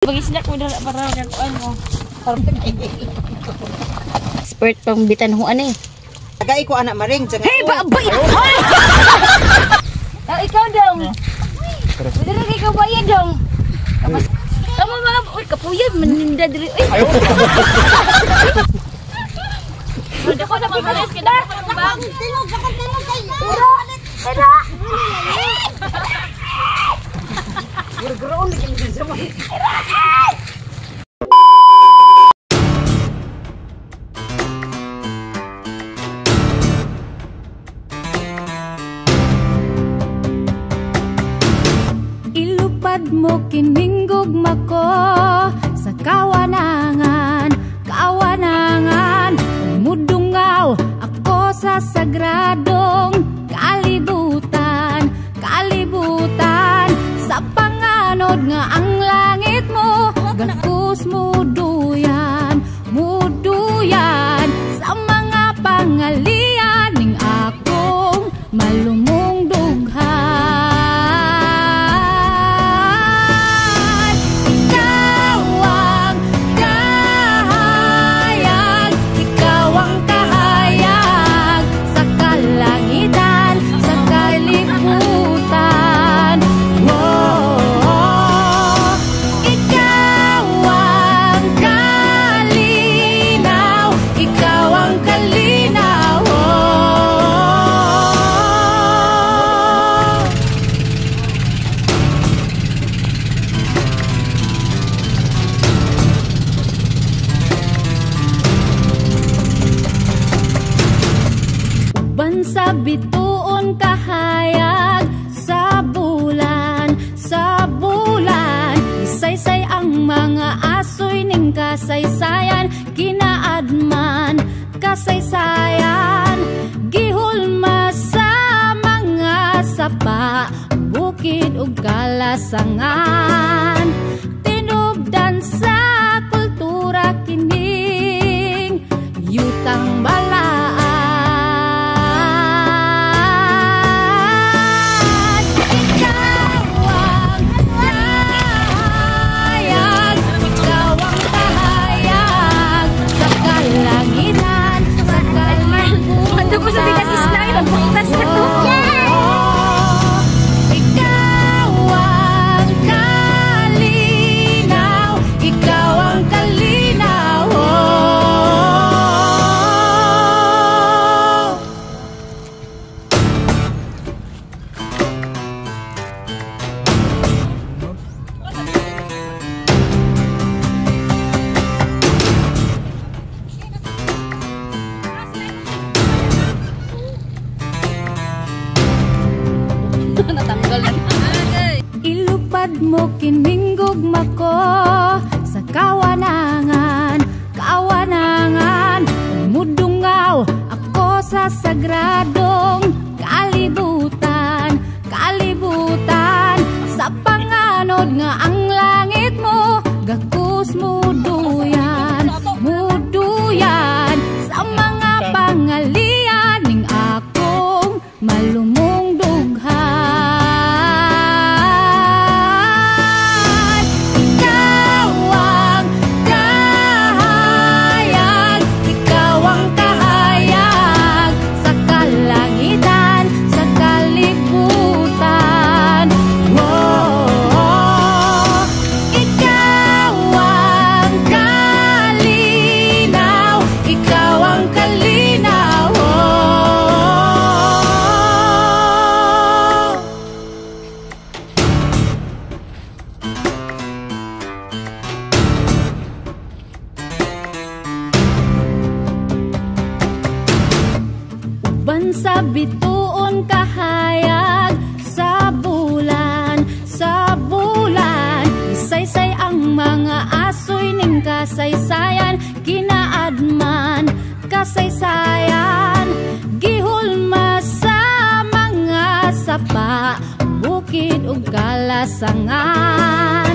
Bagi snack mo dala para kakuan mo. Expert pang bitanhuan eh. Tagay ko anak maring. Hey, babay! Ikaw dong. Bener kay kabayan dong. Tama mga, uy, kapuyan, maninda diri. Uy! Udah ko na pagkalis kita. Tingog, bakit tingog kayo? Tara! Gurgroon na kayo sa mga. Ilupad mo kiningugma ko sa kawanangan, kawanangan. Mudungaw ako sa sagradong kalibutan, kalibutan. Sa panganod nga ang langit mo, gakus muduyan, muduyan. Sa mga pangalian ning akong malumong dughan. Ikaw ang kahayag, ikaw ang kahayag sa kalangitan, sa kalibutan. Oh, ikaw ang kalinaw, ikaw ang kalinaw. Uban sa bituon kahayag sa bulan, sa bulan. Isaysay ang mga asoy ning kasaysayan, kinaadman kasaysayan. Gihulma sa mga sapa, bukid ug kalasangan. Tinubdan sa kultura kining yutang balaan. Ikaw ang kahayag, ikaw ang kahayag sa kalangitan, sa kalibutan. Ano ko sa bigas slide, ang butas na to. Ikaw ang kalinaw, ikaw ang kalinaw. Natanggal na. Ilupad mo kiningugma ko sa kawanangan, kawanangan. Mudungaw ako sa sagradong kalibutan, kalibutan. Sa panganod nga ang langit mo, gakus muduyan, muduyan. Sa mga pangalian ning akong malumong dughan. Ikaw ang kahayag, ikaw ang kahayag sa kalangitan, sa kalibutan. Oh, ikaw ang kalinaw, ikaw ang kalinaw. Uban sa bituon kahayag sa bulan, sa bulan. Isaysay ang mga asoy ning kasaysayan, kinaadman kasaysayan. Gihulma sa mga sapa, bukid ug kalasangan.